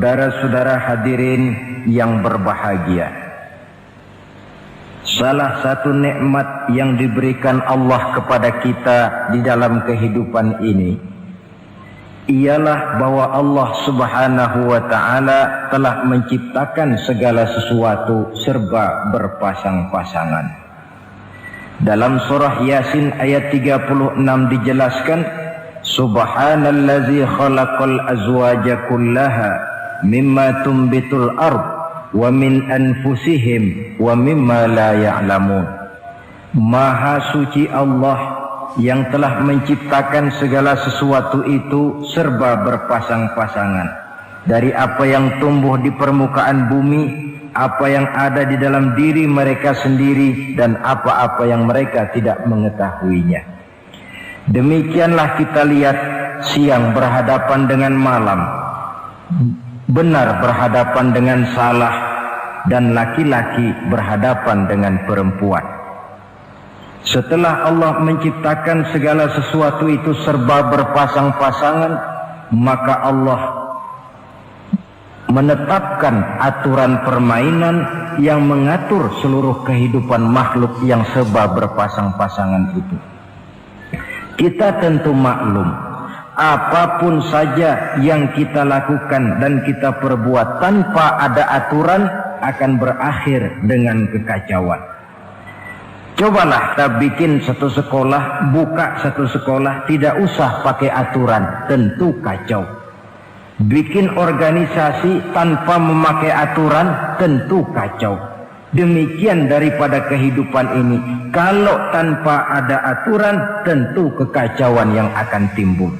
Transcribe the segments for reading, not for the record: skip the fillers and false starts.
Saudara-saudara hadirin yang berbahagia, salah satu nikmat yang diberikan Allah kepada kita di dalam kehidupan ini ialah bahwa Allah Subhanahu wa ta'ala telah menciptakan segala sesuatu serba berpasang-pasangan. Dalam surah Yasin ayat 36 dijelaskan, Subhanallazi khalaqal azwaja kullaha mimma tumbitul ard wa min anfusihim wa mimma la ya'lamun. Maha suci Allah yang telah menciptakan segala sesuatu itu serba berpasang-pasangan, dari apa yang tumbuh di permukaan bumi, apa yang ada di dalam diri mereka sendiri, dan apa-apa yang mereka tidak mengetahuinya. Demikianlah kita lihat siang berhadapan dengan malam, benar berhadapan dengan salah, dan laki-laki berhadapan dengan perempuan. Setelah Allah menciptakan segala sesuatu itu serba berpasang-pasangan, maka Allah menetapkan aturan permainan yang mengatur seluruh kehidupan makhluk yang serba berpasang-pasangan itu. Kita tentu maklum, apapun saja yang kita lakukan dan kita perbuat tanpa ada aturan akan berakhir dengan kekacauan. Cobalah kita bikin satu sekolah, buka satu sekolah, tidak usah pakai aturan, tentu kacau. Bikin organisasi tanpa memakai aturan, tentu kacau. Demikian daripada kehidupan ini, kalau tanpa ada aturan, tentu kekacauan yang akan timbul.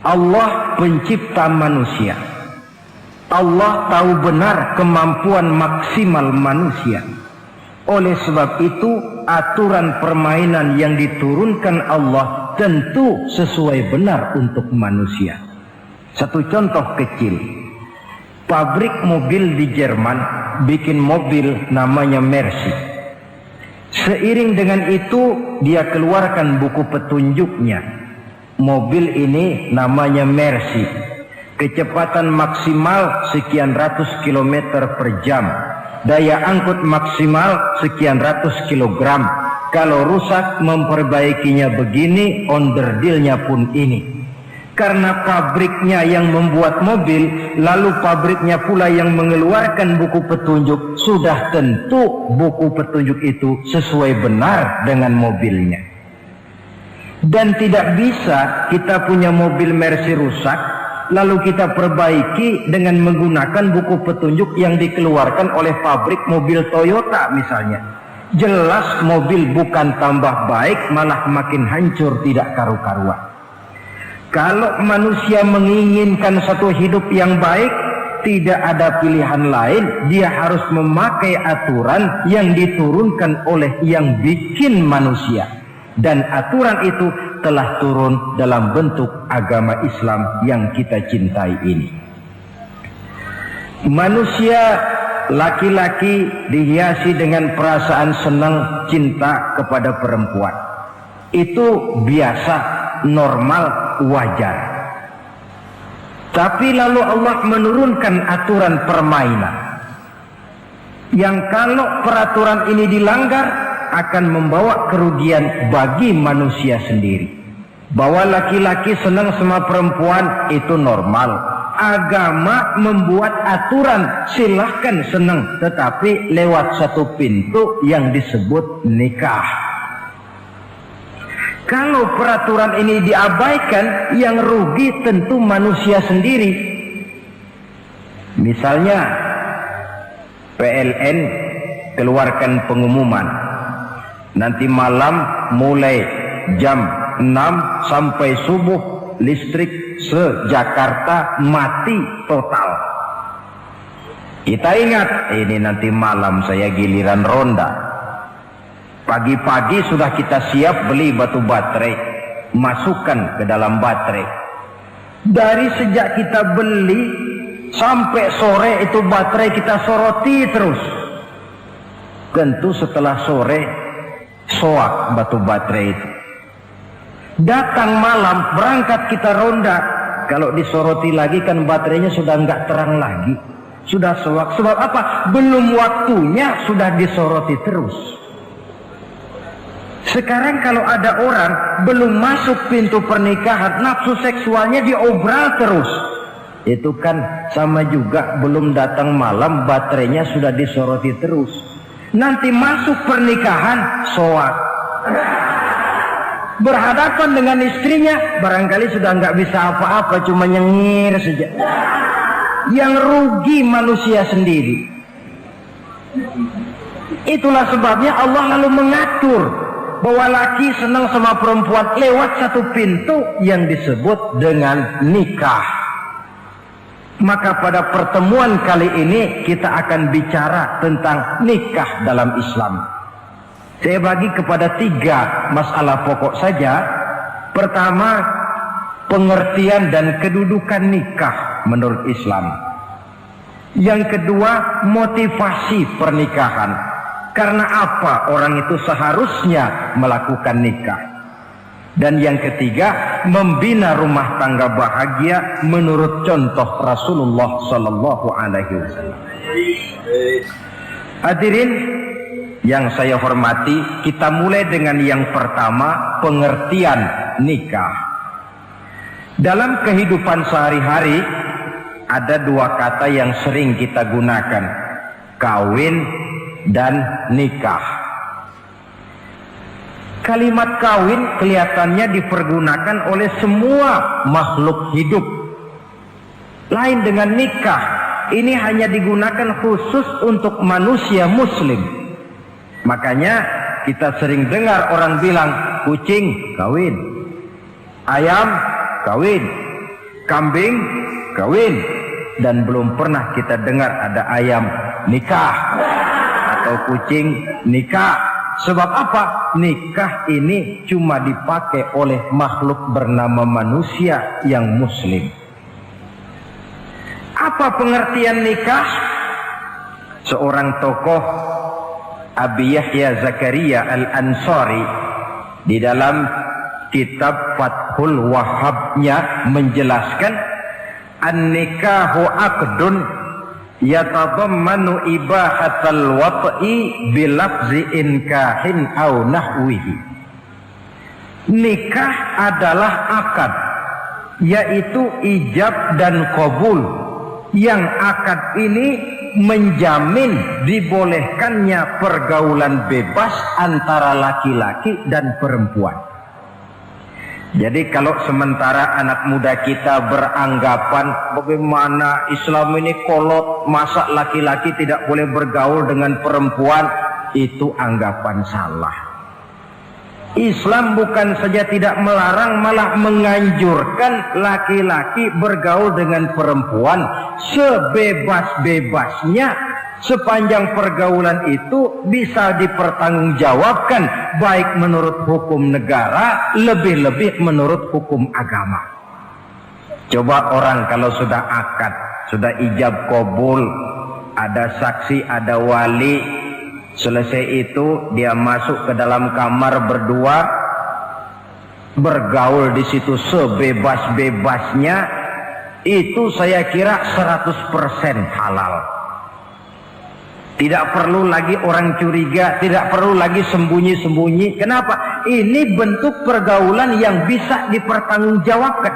Allah pencipta manusia. Allah tahu benar kemampuan maksimal manusia. Oleh sebab itu, aturan permainan yang diturunkan Allah tentu sesuai benar untuk manusia. Satu contoh kecil, pabrik mobil di Jerman bikin mobil namanya Mercy. Seiring dengan itu dia keluarkan buku petunjuknya. Mobil ini namanya Mercy, kecepatan maksimal sekian ratus kilometer per jam, daya angkut maksimal sekian ratus kilogram. Kalau rusak memperbaikinya begini, onderdilnya pun ini. Karena pabriknya yang membuat mobil, lalu pabriknya pula yang mengeluarkan buku petunjuk, sudah tentu buku petunjuk itu sesuai benar dengan mobilnya. Dan tidak bisa kita punya mobil Mercy rusak, lalu kita perbaiki dengan menggunakan buku petunjuk yang dikeluarkan oleh pabrik mobil Toyota misalnya. Jelas mobil bukan tambah baik, malah makin hancur tidak karu-karuan. Kalau manusia menginginkan satu hidup yang baik, tidak ada pilihan lain, dia harus memakai aturan yang diturunkan oleh yang bikin manusia. Dan aturan itu telah turun dalam bentuk agama Islam yang kita cintai ini. Manusia laki-laki dihiasi dengan perasaan senang cinta kepada perempuan. Itu biasa, normal, wajar. Tapi lalu Allah menurunkan aturan permainan yang kalau peraturan ini dilanggar akan membawa kerugian bagi manusia sendiri. Bahwa laki-laki senang sama perempuan itu normal. Agama membuat aturan, silahkan senang, tetapi lewat satu pintu yang disebut nikah. Kalau peraturan ini diabaikan, yang rugi tentu manusia sendiri. Misalnya PLN keluarkan pengumuman, nanti malam mulai jam 6 sampai subuh listrik se-Jakarta mati total. Kita ingat, ini nanti malam saya giliran ronda. Pagi-pagi sudah kita siap beli batu baterai, masukkan ke dalam baterai. Dari sejak kita beli sampai sore itu baterai kita soroti terus. Tentu setelah sore soak batu baterai itu. Datang malam berangkat kita ronda, Kalau disoroti lagi kan baterainya sudah nggak terang lagi. Sudah sewak. Sebab apa? Belum waktunya sudah disoroti terus. Sekarang kalau ada orang belum masuk pintu pernikahan, nafsu seksualnya diobral terus. Itu kan sama juga belum datang malam, baterainya sudah disoroti terus. Nanti masuk pernikahan, soak. Berhadapan dengan istrinya, barangkali sudah nggak bisa apa-apa, cuma nyengir saja. Yang rugi manusia sendiri. Itulah sebabnya Allah lalu mengatur bahwa laki senang sama perempuan lewat satu pintu yang disebut dengan nikah. Maka pada pertemuan kali ini kita akan bicara tentang nikah dalam Islam. Saya bagi kepada 3 masalah pokok saja. Pertama, pengertian dan kedudukan nikah menurut Islam. Yang kedua, motivasi pernikahan. Karena apa orang itu seharusnya melakukan nikah. Dan yang ketiga, membina rumah tangga bahagia menurut contoh Rasulullah Sallallahu Alaihi Wasallam. Hadirin yang saya hormati, kita mulai dengan yang pertama, pengertian nikah. Dalam kehidupan sehari-hari ada 2 kata yang sering kita gunakan, kawin dan nikah. Kalimat kawin kelihatannya dipergunakan oleh semua makhluk hidup. Lain dengan nikah, ini hanya digunakan khusus untuk manusia muslim. Makanya kita sering dengar orang bilang, kucing kawin, ayam kawin, kambing kawin. Dan belum pernah kita dengar ada ayam nikah atau kucing nikah. Sebab apa? Nikah ini cuma dipakai oleh makhluk bernama manusia yang muslim. Apa pengertian nikah? Seorang tokoh, Abi Yahya Zakaria Al-Ansari, di dalam kitab Fathul Wahhabnya menjelaskan, an-nikahu aqdun yatadammanu ibahatal wat'i bilafzi inkahin au nahwihi. Nikah adalah akad, yaitu ijab dan qabul, yang akad ini menjamin dibolehkannya pergaulan bebas antara laki-laki dan perempuan. Jadi kalau sementara anak muda kita beranggapan bagaimana Islam ini kolot, masa laki-laki tidak boleh bergaul dengan perempuan, itu anggapan salah. Islam bukan saja tidak melarang, malah menganjurkan laki-laki bergaul dengan perempuan sebebas-bebasnya, sepanjang pergaulan itu bisa dipertanggungjawabkan, baik menurut hukum negara, lebih-lebih menurut hukum agama. Coba orang kalau sudah akad, sudah ijab qabul, ada saksi, ada wali, selesai itu dia masuk ke dalam kamar berdua, bergaul di situ sebebas-bebasnya, itu saya kira 100% halal. Tidak perlu lagi orang curiga, tidak perlu lagi sembunyi-sembunyi. Kenapa? Ini bentuk pergaulan yang bisa dipertanggungjawabkan.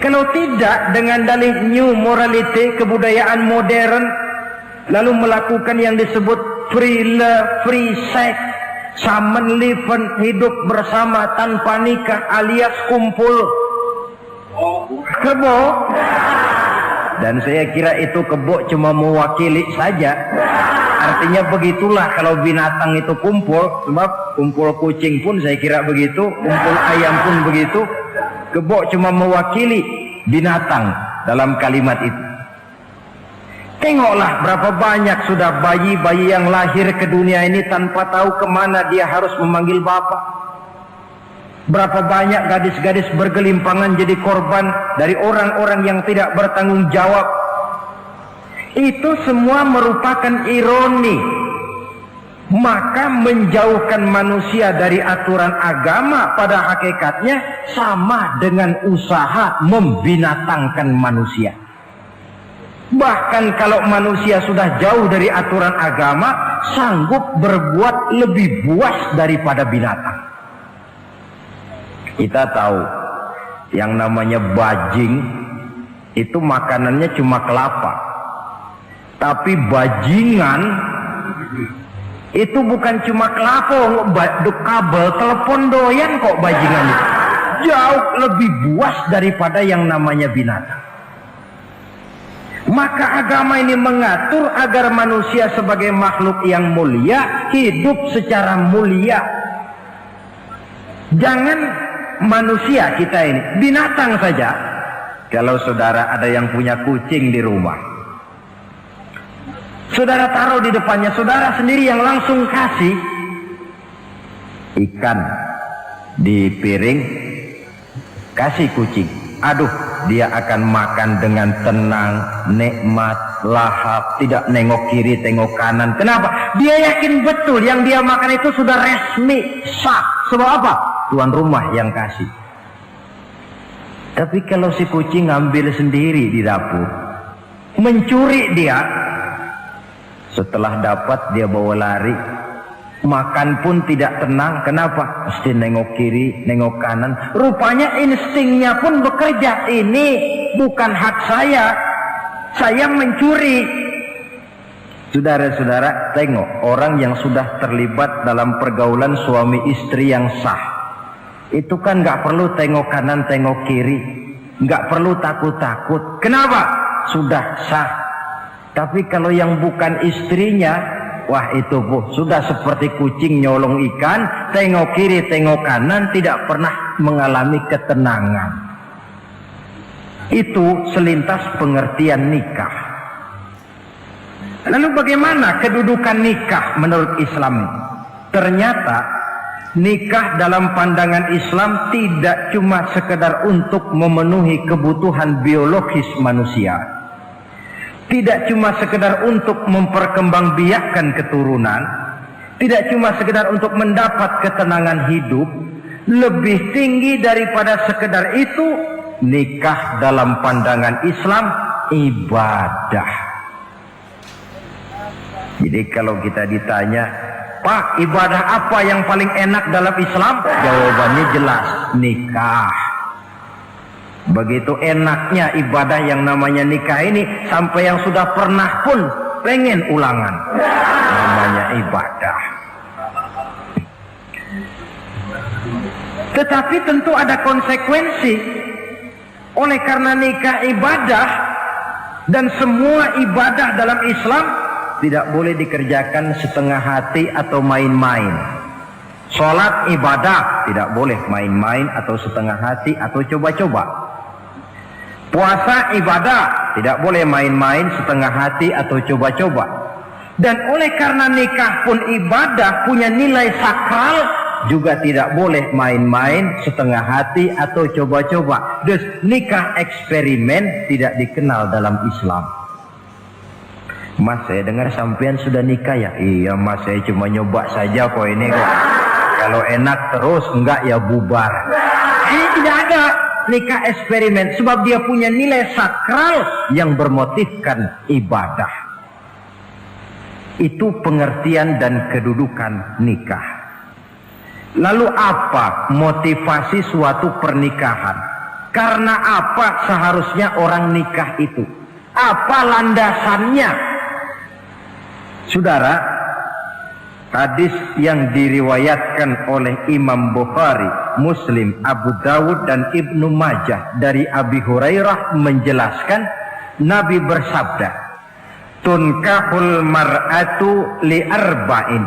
Kalau tidak, dengan dalih new morality, kebudayaan modern, lalu melakukan yang disebut free love, free sex, common living, hidup bersama tanpa nikah alias kumpul kebo. Dan saya kira itu kebo cuma mewakili saja. Artinya begitulah kalau binatang itu kumpul. Sebab kumpul kucing pun saya kira begitu, kumpul ayam pun begitu. Kebo cuma mewakili binatang dalam kalimat itu. Tengoklah berapa banyak sudah bayi-bayi yang lahir ke dunia ini tanpa tahu kemana dia harus memanggil bapak. Berapa banyak gadis-gadis bergelimpangan jadi korban dari orang-orang yang tidak bertanggung jawab. Itu semua merupakan ironi Maka menjauhkan manusia dari aturan agama pada hakikatnya sama dengan usaha membinatangkan manusia. Bahkan kalau manusia sudah jauh dari aturan agama, sanggup berbuat lebih buas daripada binatang. Kita tahu yang namanya bajing itu makanannya cuma kelapa. Tapi bajingan itu bukan cuma kelapa, kabel telepon doyan kok bajingan itu. Jauh lebih buas daripada yang namanya binatang. Maka agama ini mengatur agar manusia sebagai makhluk yang mulia hidup secara mulia. Jangan manusia kita ini, binatang saja. Kalau saudara ada yang punya kucing di rumah, saudara taruh di depannya, saudara sendiri yang langsung kasih ikan di piring, kasih kucing. Aduh, dia akan makan dengan tenang, nikmat, lahap, tidak nengok kiri, tengok kanan. Kenapa? Dia yakin betul yang dia makan itu sudah resmi, sah. Sebab apa? Tuan rumah yang kasih. Tapi kalau si kucing ngambil sendiri di dapur, mencuri dia, setelah dapat dia bawa lari, makan pun tidak tenang. Kenapa? Mesti nengok kiri, nengok kanan. Rupanya instingnya pun bekerja. Ini bukan hak saya mencuri. Saudara-saudara, tengok orang yang sudah terlibat dalam pergaulan suami istri yang sah. Itu kan gak perlu tengok kanan, tengok kiri, gak perlu takut-takut. Kenapa? Sudah sah. Tapi kalau yang bukan istrinya, wah itu sudah seperti kucing nyolong ikan, tengok kiri, tengok kanan, tidak pernah mengalami ketenangan. Itu selintas pengertian nikah. Lalu bagaimana kedudukan nikah menurut Islam? Ternyata nikah dalam pandangan Islam tidak cuma sekedar untuk memenuhi kebutuhan biologis manusia. Tidak cuma sekedar untuk memperkembangbiakkan keturunan, tidak cuma sekedar untuk mendapat ketenangan hidup. Lebih tinggi daripada sekedar itu, nikah dalam pandangan Islam ibadah. Jadi kalau kita ditanya, Pak, ibadah apa yang paling enak dalam Islam? Jawabannya jelas, nikah. Begitu enaknya ibadah yang namanya nikah ini, sampai yang sudah pernah pun pengen ulangan. Namanya ibadah. Tetapi tentu ada konsekuensi. Oleh karena nikah ibadah, dan semua ibadah dalam Islam tidak boleh dikerjakan setengah hati atau main-main. Sholat ibadah, tidak boleh main-main atau setengah hati atau coba-coba. Puasa ibadah, tidak boleh main-main, setengah hati atau coba-coba. Dan oleh karena nikah pun ibadah, punya nilai sakral, juga tidak boleh main-main, setengah hati atau coba-coba. Dus nikah eksperimen tidak dikenal dalam Islam. Mas, saya dengar sampean sudah nikah ya? Iya mas, saya cuma nyoba saja kok ini kok. Kalau enak terus, enggak ya bubar. Ini tidak ada nikah eksperimen, sebab dia punya nilai sakral yang bermotifkan ibadah. Itu pengertian dan kedudukan nikah. Lalu apa motivasi suatu pernikahan? Karena apa seharusnya orang nikah itu? Apa landasannya? Saudara, hadis yang diriwayatkan oleh Imam Bukhari, Muslim, Abu Dawud dan Ibnu Majah dari Abi Hurairah menjelaskan, Nabi bersabda, tunkahul mar'atu li arba'in.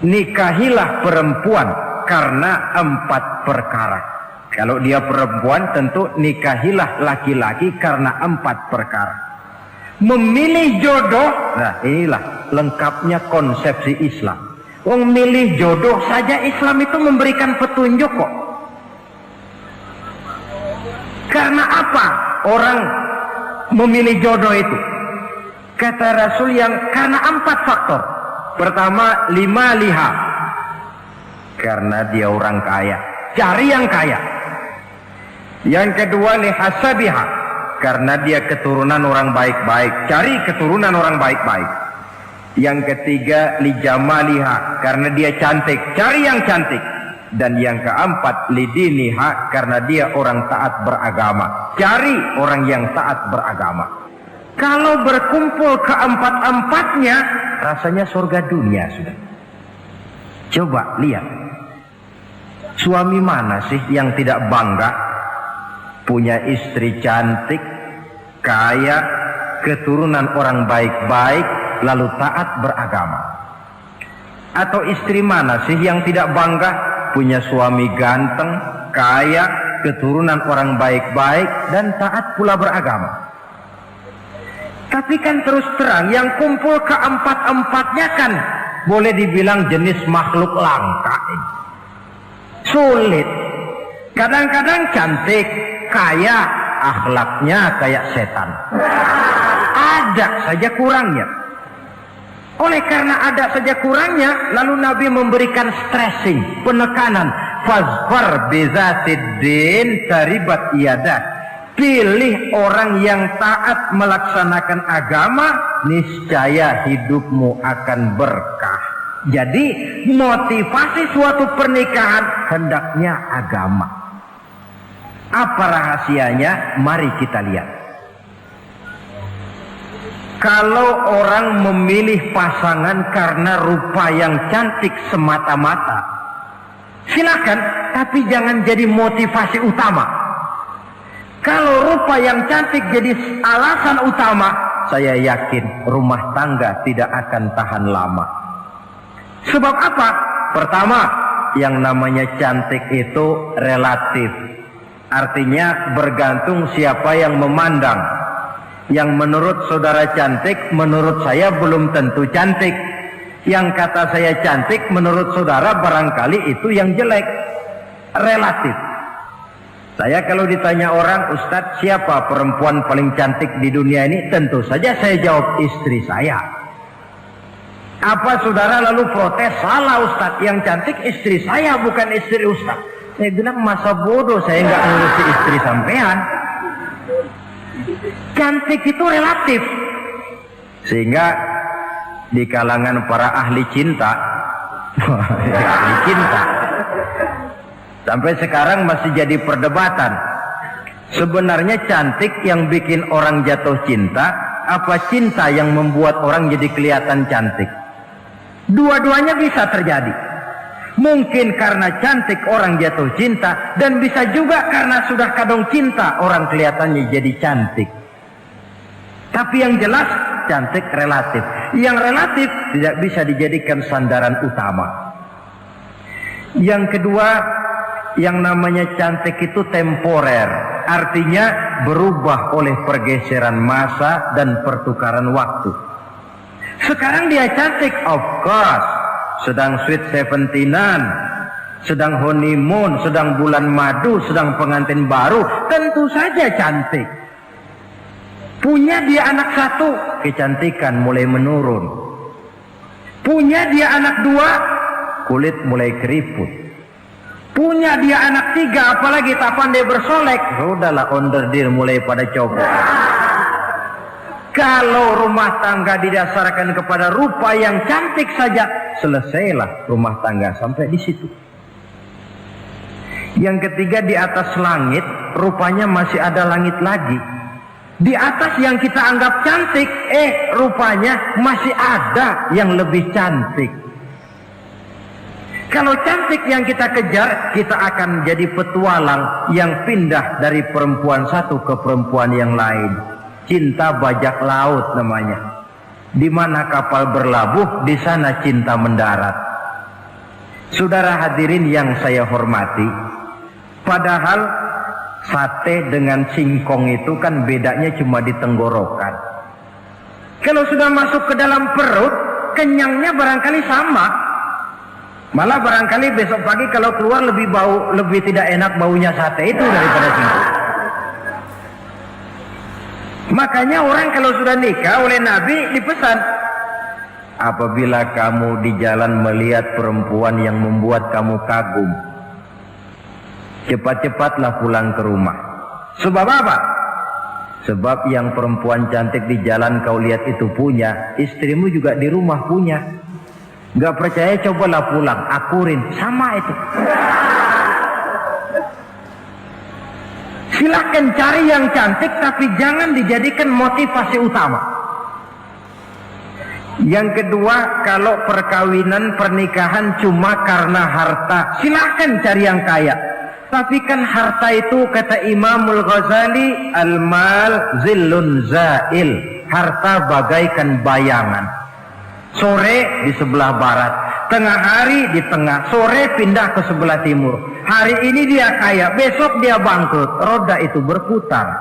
Nikahilah perempuan karena 4 perkara. Kalau dia perempuan tentu nikahilah laki-laki karena 4 perkara. Memilih jodoh, nah inilah lengkapnya konsepsi Islam. Memilih jodoh saja Islam itu memberikan petunjuk kok. Karena apa orang memilih jodoh itu? Kata Rasul yang karena 4 faktor. Pertama, lima liha, karena dia orang kaya, cari yang kaya. Yang kedua, lihasabiha, karena dia keturunan orang baik-baik, cari keturunan orang baik-baik. Yang ketiga, lijamaliha, karena dia cantik, cari yang cantik. Dan yang keempat, lidiniha, karena dia orang taat beragama, cari orang yang taat beragama. Kalau berkumpul keempat-empatnya, rasanya surga dunia sudah. Coba lihat, suami mana sih yang tidak bangga punya istri cantik, kaya, keturunan orang baik-baik, lalu taat beragama? Atau istri mana sih yang tidak bangga punya suami ganteng, kaya, keturunan orang baik-baik, dan taat pula beragama? Tapi kan terus terang, yang kumpul keempat-empatnya kan boleh dibilang jenis makhluk langka ini. Sulit. Kadang-kadang cantik, kaya, akhlaknya kayak setan. Ada saja kurangnya. Oleh karena ada saja kurangnya, lalu Nabi memberikan stressing, penekanan. Fazfar bizatiddin taribat iyadat. Pilih orang yang taat melaksanakan agama, niscaya hidupmu akan berkah. Jadi motivasi suatu pernikahan hendaknya agama. Apa rahasianya? Mari kita lihat. Kalau orang memilih pasangan karena rupa yang cantik semata-mata, silakan, tapi jangan jadi motivasi utama. Kalau rupa yang cantik jadi alasan utama, saya yakin rumah tangga tidak akan tahan lama. Sebab apa? Pertama, yang namanya cantik itu relatif. Artinya bergantung siapa yang memandang. Yang menurut saudara cantik, menurut saya belum tentu cantik. Yang kata saya cantik, menurut saudara barangkali itu yang jelek. Relatif. Saya kalau ditanya orang, Ustadz, siapa perempuan paling cantik di dunia ini? Tentu saja saya jawab istri saya. Apa saudara lalu protes? Salah Ustadz, yang cantik istri saya, bukan istri Ustadz. Saya bilang, masa bodoh saya nggak ngurusi istri sampean. Cantik itu relatif. Sehingga di kalangan para ahli cinta, ahli cinta, sampai sekarang masih jadi perdebatan. Sebenarnya cantik yang bikin orang jatuh cinta, apa cinta yang membuat orang jadi kelihatan cantik? Dua-duanya bisa terjadi. Mungkin karena cantik orang jatuh cinta, dan bisa juga karena sudah kadung cinta orang kelihatannya jadi cantik. Tapi yang jelas cantik relatif. Yang relatif tidak bisa dijadikan sandaran utama. Yang kedua, yang namanya cantik itu temporer, artinya berubah oleh pergeseran masa dan pertukaran waktu. Sekarang dia cantik, of course, sedang sweet 17-an, sedang honeymoon, sedang bulan madu, sedang pengantin baru, tentu saja cantik. Punya dia anak satu, kecantikan mulai menurun. Punya dia anak dua, kulit mulai keriput. Punya dia anak tiga, apalagi tak pandai bersolek, sudahlah onderdir mulai pada copot. Kalau rumah tangga didasarkan kepada rupa yang cantik saja, selesailah rumah tangga sampai di situ. Yang ketiga, di atas langit, rupanya masih ada langit lagi. Di atas yang kita anggap cantik, rupanya masih ada yang lebih cantik. Kalau cantik yang kita kejar, kita akan jadi petualang yang pindah dari perempuan satu ke perempuan yang lain. Cinta bajak laut namanya. Di mana kapal berlabuh, di sana cinta mendarat. Saudara hadirin yang saya hormati, padahal sate dengan singkong itu kan bedanya cuma di tenggorokan. Kalau sudah masuk ke dalam perut, kenyangnya barangkali sama. Malah barangkali besok pagi kalau keluar lebih tidak enak baunya sate itu daripada singkong. Makanya orang kalau sudah nikah oleh Nabi dipesan, apabila kamu di jalan melihat perempuan yang membuat kamu kagum, cepat-cepatlah pulang ke rumah. Sebab apa? Sebab yang perempuan cantik di jalan kau lihat itu punya, istrimu juga di rumah punya. Gak percaya cobalah pulang, akurin, sama itu. Silahkan cari yang cantik, tapi jangan dijadikan motivasi utama. Yang kedua, kalau perkawinan, pernikahan cuma karena harta, silahkan cari yang kaya. Tapi kan harta itu, kata Imamul Ghazali, al-mal zillun zail. Harta bagaikan bayangan. Sore di sebelah barat, tengah hari di tengah, sore pindah ke sebelah timur. Hari ini dia kaya, besok dia bangkrut. Roda itu berputar.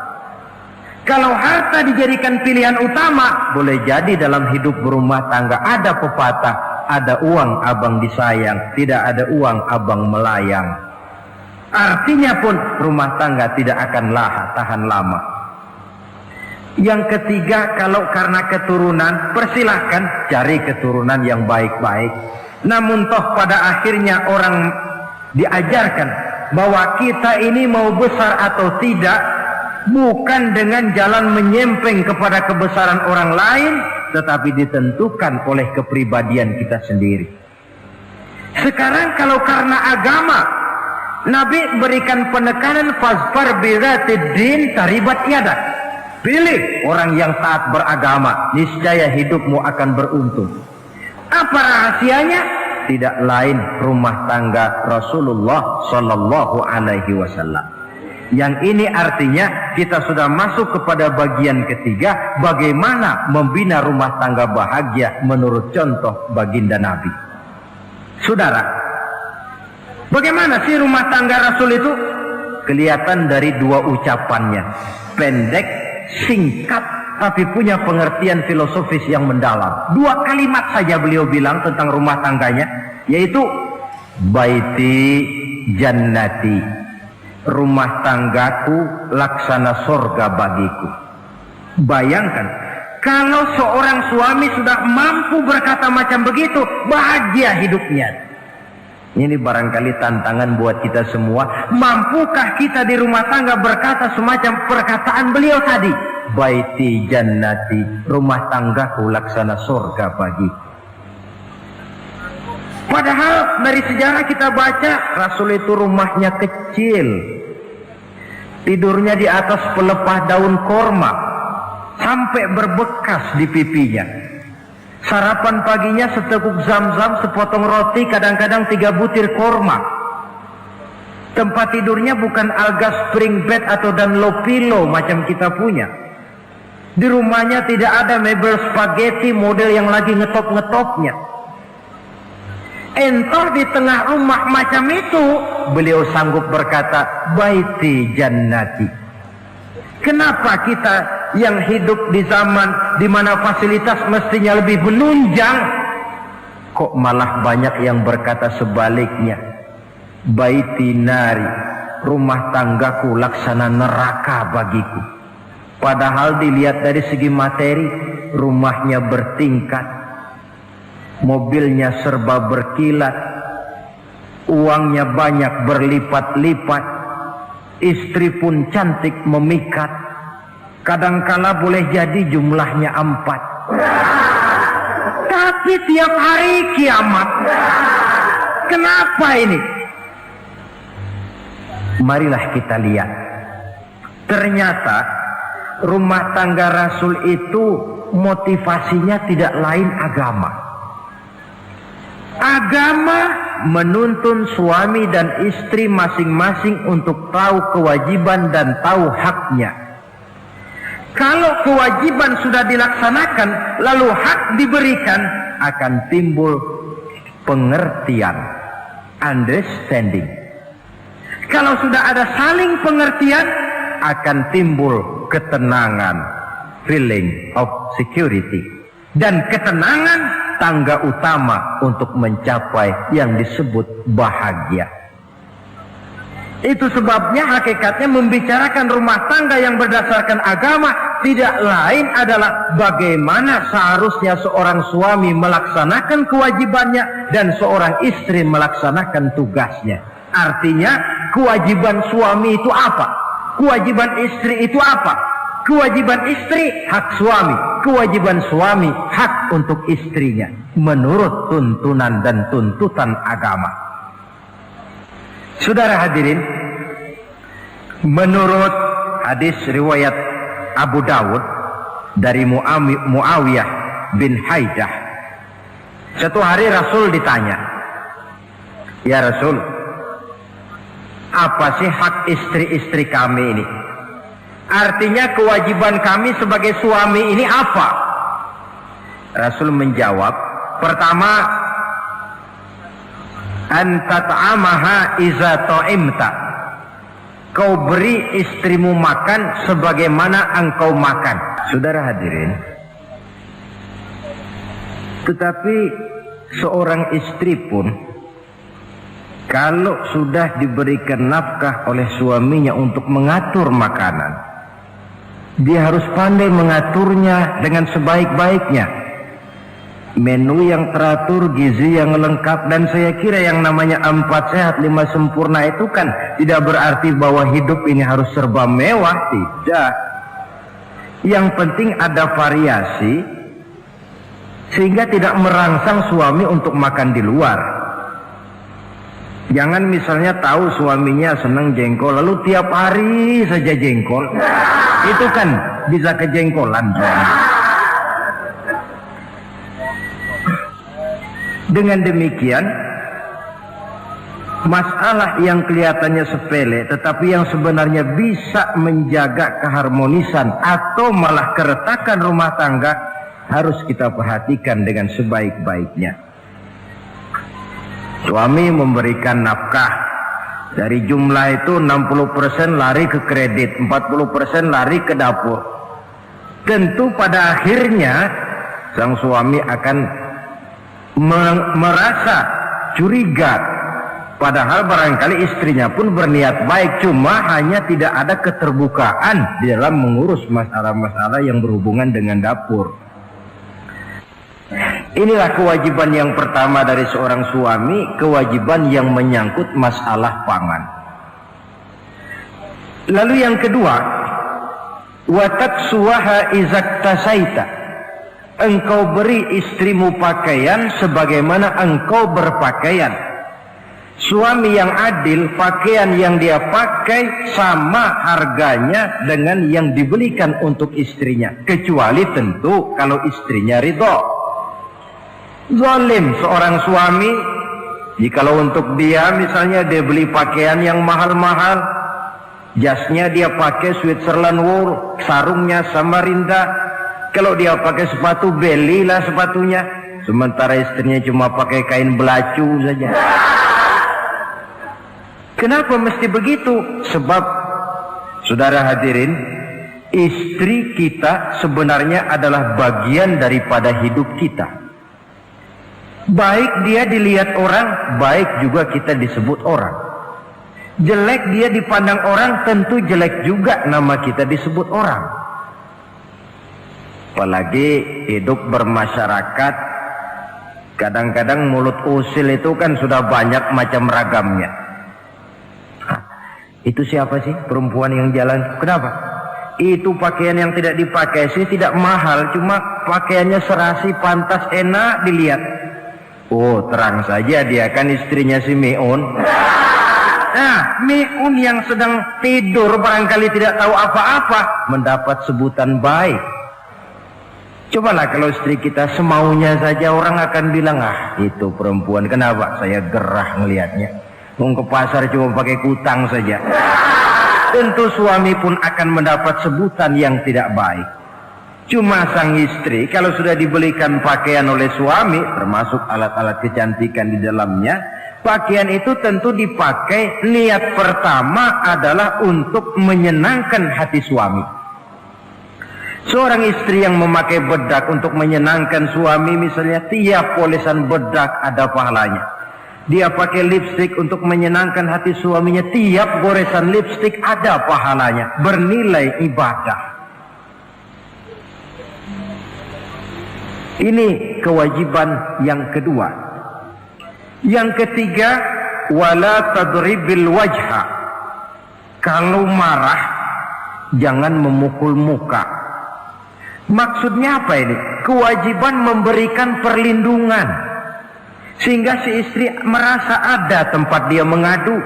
Kalau harta dijadikan pilihan utama, boleh jadi dalam hidup berumah tangga ada pepatah, ada uang abang disayang, tidak ada uang abang melayang. Artinya pun rumah tangga tidak akan tahan lama. Yang ketiga, kalau karena keturunan, persilahkan cari keturunan yang baik-baik. Namun toh pada akhirnya orang diajarkan bahwa kita ini mau besar atau tidak, bukan dengan jalan menyempeng kepada kebesaran orang lain, tetapi ditentukan oleh kepribadian kita sendiri. Sekarang kalau karena agama, Nabi berikan penekanan fazfar bidzatid din taribat yadak. Pilih orang yang taat beragama, niscaya hidupmu akan beruntung. Apa rahasianya? Tidak lain rumah tangga Rasulullah Sallallahu Alaihi Wasallam. Yang ini artinya kita sudah masuk kepada bagian ketiga, bagaimana membina rumah tangga bahagia menurut contoh baginda Nabi. Saudara, bagaimana sih rumah tangga Rasul itu? Kelihatan dari dua ucapannya, pendek, singkat, tapi punya pengertian filosofis yang mendalam. Dua kalimat saja beliau bilang tentang rumah tangganya, yaitu baiti jannati, rumah tanggaku laksana surga bagiku. Bayangkan, kalau seorang suami sudah mampu berkata macam begitu, bahagia hidupnya. Ini barangkali tantangan buat kita semua. Mampukah kita di rumah tangga berkata semacam perkataan beliau tadi? Baiti jannati, rumah tanggaku laksana surga bagi. Padahal dari sejarah kita baca, Rasul itu rumahnya kecil. Tidurnya di atas pelepah daun korma, sampai berbekas di pipinya. Sarapan paginya seteguk zam-zam, sepotong roti, kadang-kadang 3 butir korma. Tempat tidurnya bukan alga spring bed atau Dunlop pillow macam kita punya. Di rumahnya tidak ada mebel spaghetti model yang lagi ngetop-ngetopnya. Entar di tengah rumah macam itu, beliau sanggup berkata, baiti jannati. Kenapa kita yang hidup di zaman di mana fasilitas mestinya lebih menunjang, kok malah banyak yang berkata sebaliknya? Baiti nari, rumah tanggaku laksana neraka bagiku. Padahal dilihat dari segi materi, rumahnya bertingkat, mobilnya serba berkilat, uangnya banyak berlipat-lipat, istri pun cantik memikat. Kadangkala boleh jadi jumlahnya 4. Tapi tiap hari kiamat. Kenapa ini? Marilah kita lihat. Ternyata rumah tangga Rasul itu motivasinya tidak lain agama. Agama menuntun suami dan istri masing-masing untuk tahu kewajiban dan tahu haknya. Kalau kewajiban sudah dilaksanakan, lalu hak diberikan, akan timbul pengertian, understanding. Kalau sudah ada saling pengertian, akan timbul ketenangan, feeling of security. Dan ketenangan tangga utama untuk mencapai yang disebut bahagia. Itu sebabnya hakikatnya membicarakan rumah tangga yang berdasarkan agama tidak lain adalah bagaimana seharusnya seorang suami melaksanakan kewajibannya dan seorang istri melaksanakan tugasnya. Artinya kewajiban suami itu apa? Kewajiban istri itu apa? Kewajiban istri hak suami, kewajiban suami hak untuk istrinya menurut tuntunan dan tuntutan agama. Saudara hadirin, menurut hadis riwayat Abu Dawud dari Muawiyah bin Haidah, satu hari Rasul ditanya, "Ya Rasul, apa sih hak istri-istri kami ini? Artinya kewajiban kami sebagai suami ini apa?" Rasul menjawab, pertama, "Anta ta'amaha iza ta'imta." Kau beri istrimu makan sebagaimana engkau makan. Saudara hadirin, tetapi seorang istri pun kalau sudah diberikan nafkah oleh suaminya untuk mengatur makanan, dia harus pandai mengaturnya dengan sebaik-baiknya. Menu yang teratur, gizi yang lengkap, dan saya kira yang namanya 4 sehat 5 sempurna itu kan tidak berarti bahwa hidup ini harus serba mewah, tidak. Yang penting ada variasi sehingga tidak merangsang suami untuk makan di luar. Jangan misalnya tahu suaminya senang jengkol lalu tiap hari saja jengkol, itu kan bisa kejengkolan suami. Dengan demikian, masalah yang kelihatannya sepele tetapi yang sebenarnya bisa menjaga keharmonisan atau malah keretakan rumah tangga harus kita perhatikan dengan sebaik-baiknya. Suami memberikan nafkah, dari jumlah itu 60% lari ke kredit, 40% lari ke dapur. Tentu pada akhirnya sang suami akan merasa curiga, padahal barangkali istrinya pun berniat baik, cuma hanya tidak ada keterbukaan di dalam mengurus masalah-masalah yang berhubungan dengan dapur. Inilah kewajiban yang pertama dari seorang suami, kewajiban yang menyangkut masalah pangan. Lalu yang kedua, wa taksuha izak tasaita. Engkau beri istrimu pakaian sebagaimana engkau berpakaian. Suami yang adil, pakaian yang dia pakai sama harganya dengan yang dibelikan untuk istrinya, kecuali tentu kalau istrinya ridho. Zalim seorang suami jikalau untuk dia misalnya dia beli pakaian yang mahal-mahal, jasnya dia pakai Switzerland wool, sarungnya Samarinda. Kalau dia pakai sepatu, belilah sepatunya. Sementara istrinya cuma pakai kain belacu saja. Kenapa mesti begitu? Sebab, saudara hadirin, istri kita sebenarnya adalah bagian daripada hidup kita. Baik dia dilihat orang, baik juga kita disebut orang. Jelek dia dipandang orang, tentu jelek juga nama kita disebut orang. Apalagi hidup bermasyarakat, kadang-kadang mulut usil itu kan sudah banyak macam ragamnya. Itu siapa sih perempuan yang jalan? Kenapa? Itu pakaian yang tidak dipakai sih tidak mahal, cuma pakaiannya serasi, pantas, enak dilihat. Oh, terang saja dia kan istrinya si Miun. Nah, Miun yang sedang tidur barangkali tidak tahu apa-apa mendapat sebutan baik. Cobalah kalau istri kita semaunya saja, orang akan bilang, ah itu perempuan, kenapa saya gerah melihatnya, mau ke pasar cuma pakai kutang saja. Tentu suami pun akan mendapat sebutan yang tidak baik. Cuma sang istri kalau sudah dibelikan pakaian oleh suami, termasuk alat-alat kecantikan di dalamnya, pakaian itu tentu dipakai niat pertama adalah untuk menyenangkan hati suami. Seorang istri yang memakai bedak untuk menyenangkan suami, misalnya tiap polesan bedak ada pahalanya. Dia pakai lipstik untuk menyenangkan hati suaminya, tiap goresan lipstik ada pahalanya, bernilai ibadah. Ini kewajiban yang kedua. Yang ketiga, wala tadribil wajha. Kalau marah jangan memukul muka. Maksudnya apa ini? Kewajiban memberikan perlindungan, sehingga si istri merasa ada tempat dia mengadu,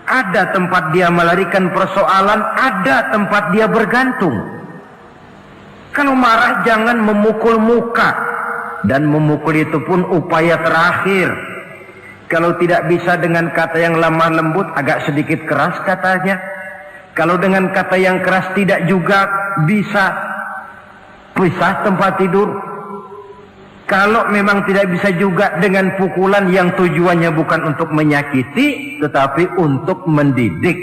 ada tempat dia melarikan persoalan, ada tempat dia bergantung. Kalau marah jangan memukul muka, dan memukul itu pun upaya terakhir. Kalau tidak bisa dengan kata yang lemah lembut, agak sedikit keras katanya. Kalau dengan kata yang keras tidak juga bisa pisah tempat tidur. Kalau memang tidak bisa juga dengan pukulan yang tujuannya bukan untuk menyakiti, tetapi untuk mendidik.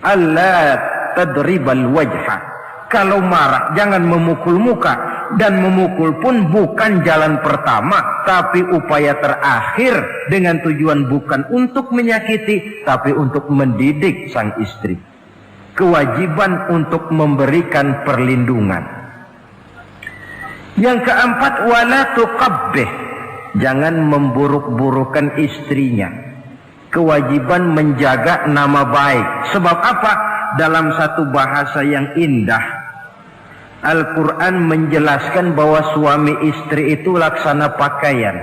Allah tadribal wajha. Kalau marah jangan memukul muka, dan memukul pun bukan jalan pertama, tapi upaya terakhir dengan tujuan bukan untuk menyakiti, tapi untuk mendidik sang istri. Kewajiban untuk memberikan perlindungan. Yang keempat, wala tuqabbih. Jangan memburuk-burukan istrinya. Kewajiban menjaga nama baik. Sebab apa? Dalam satu bahasa yang indah, Al-Quran menjelaskan bahwa suami istri itu laksana pakaian.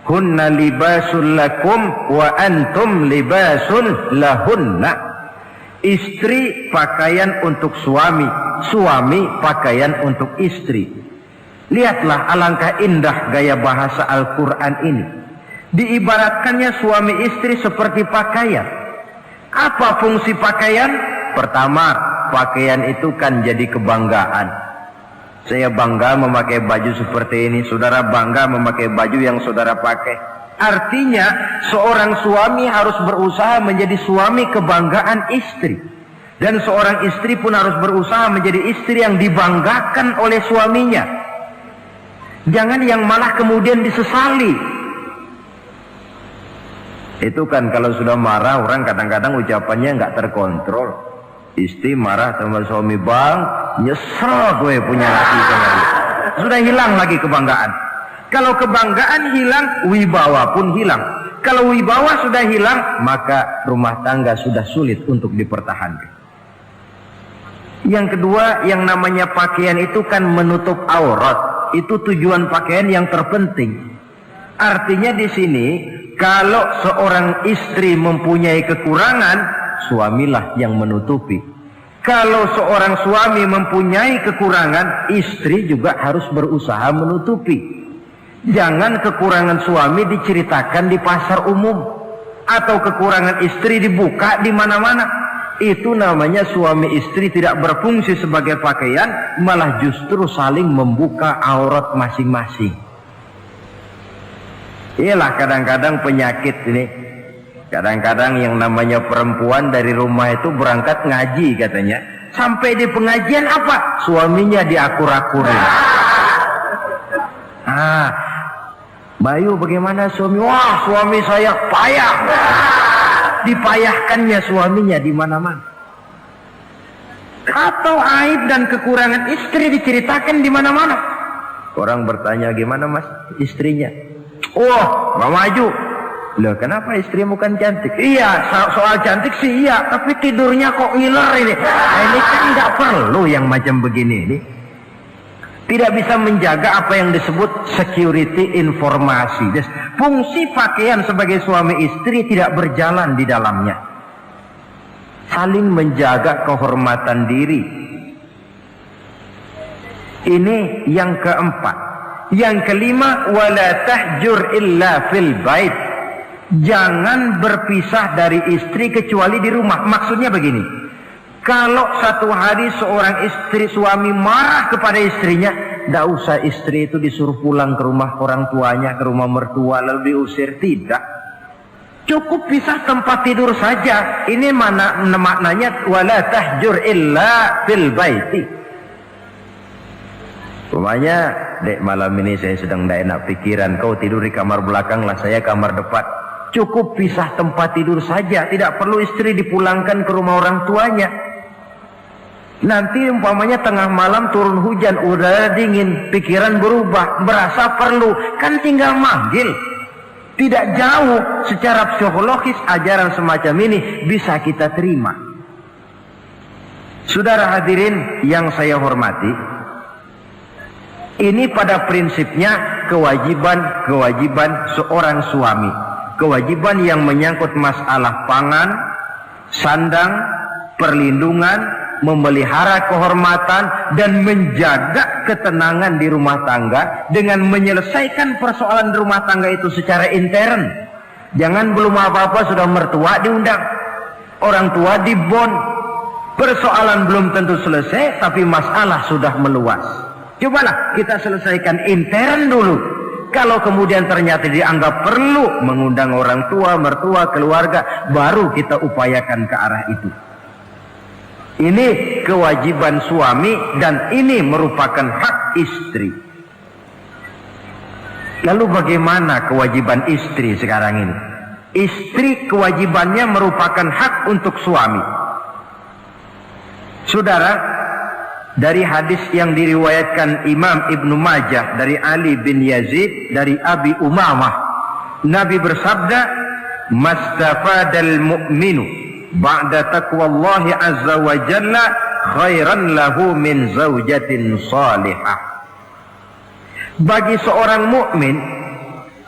Hunna libasul lakum wa antum libasun lahunna. Istri pakaian untuk suami, suami pakaian untuk istri. Lihatlah alangkah indah gaya bahasa Al-Quran ini. Diibaratkannya suami istri seperti pakaian. Apa fungsi pakaian? Pertama, pakaian itu kan jadi kebanggaan. Saya bangga memakai baju seperti ini, saudara bangga memakai baju yang saudara pakai. Artinya seorang suami harus berusaha menjadi suami kebanggaan istri, dan seorang istri pun harus berusaha menjadi istri yang dibanggakan oleh suaminya. Jangan yang malah kemudian disesali. Itu kan kalau sudah marah orang kadang-kadang ucapannya nggak terkontrol. Istri marah sama suami, bang, nyesel gue punya laki sama dia. Sudah hilang lagi kebanggaan. Kalau kebanggaan hilang, wibawa pun hilang. Kalau wibawa sudah hilang, maka rumah tangga sudah sulit untuk dipertahankan. Yang kedua, yang namanya pakaian itu kan menutup aurat. Itu tujuan pakaian yang terpenting. Artinya di sini, kalau seorang istri mempunyai kekurangan, suamilah yang menutupi. Kalau seorang suami mempunyai kekurangan, istri juga harus berusaha menutupi. Jangan kekurangan suami diceritakan di pasar umum, atau kekurangan istri dibuka di mana-mana. Itu namanya suami istri tidak berfungsi sebagai pakaian, malah justru saling membuka aurat masing-masing. Iyalah kadang-kadang penyakit ini. Kadang-kadang yang namanya perempuan dari rumah itu berangkat ngaji katanya. Sampai di pengajian apa? Suaminya diakur-akurin. Bayu bagaimana suami? Wah, suami saya payah. Dipayahkannya suaminya di mana-mana. Atau aib dan kekurangan istri diceritakan di mana-mana. Orang bertanya, gimana mas istrinya? Oh, nggak maju. Loh, kenapa istrimu kan cantik? Iya, soal cantik sih iya, tapi tidurnya kok ngiler ini. Nah, ini kan nggak perlu yang macam begini ini. Tidak bisa menjaga apa yang disebut security informasi. Fungsi pakaian sebagai suami istri tidak berjalan di dalamnya. Saling menjaga kehormatan diri. Ini yang keempat. Yang kelima, wala tahjur illa fil bait. Jangan berpisah dari istri kecuali di rumah. Maksudnya begini, kalau satu hari seorang istri suami marah kepada istrinya, tidak usah istri itu disuruh pulang ke rumah orang tuanya, ke rumah mertua lalu diusir. Tidak, cukup pisah tempat tidur saja. Ini mana maknanya wala tahjur illa fil baiti. Rumahnya, dek malam ini saya sedang tidak enak pikiran, kau tidur di kamar belakang lah, saya kamar depan. Cukup pisah tempat tidur saja, tidak perlu istri dipulangkan ke rumah orang tuanya. Nanti umpamanya tengah malam turun hujan, udara dingin, pikiran berubah, berasa perlu, kan tinggal manggil. Tidak jauh secara psikologis ajaran semacam ini bisa kita terima. Saudara hadirin yang saya hormati, ini pada prinsipnya kewajiban seorang suami. Kewajiban yang menyangkut masalah pangan, sandang, perlindungan, memelihara kehormatan dan menjaga ketenangan di rumah tangga dengan menyelesaikan persoalan rumah tangga itu secara intern. Jangan belum apa-apa sudah mertua diundang, orang tua dibon. Persoalan belum tentu selesai tapi masalah sudah meluas. Cobalah kita selesaikan intern dulu. Kalau kemudian ternyata dianggap perlu mengundang orang tua, mertua, keluarga, baru kita upayakan ke arah itu. Ini kewajiban suami dan ini merupakan hak istri. Lalu bagaimana kewajiban istri sekarang ini? Istri kewajibannya merupakan hak untuk suami. Saudara, dari hadis yang diriwayatkan Imam Ibnu Majah dari Ali bin Yazid dari Abi Umamah, Nabi bersabda, "Mastafadal mu'minu ba'da taqwallahi azza wa jalla khairan lahu min zaujatin salihah." Bagi seorang mukmin,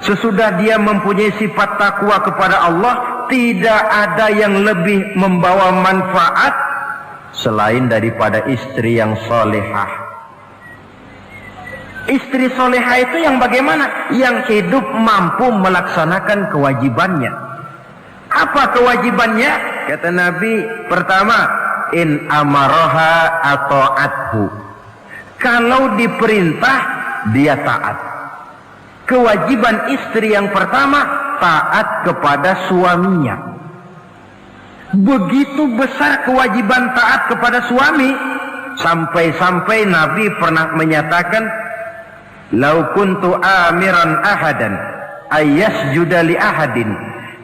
sesudah dia mempunyai sifat takwa kepada Allah, tidak ada yang lebih membawa manfaat selain daripada istri yang salihah. Istri salihah itu yang bagaimana? Yang hidup mampu melaksanakan kewajibannya. Apa kewajibannya? Kata Nabi, pertama, in amaraha ata'athu. Kalau diperintah, dia taat. Kewajiban istri yang pertama, taat kepada suaminya. Begitu besar kewajiban taat kepada suami, sampai-sampai Nabi pernah menyatakan, "Lau kuntu amiran ahadan ayyasjuda li ahadin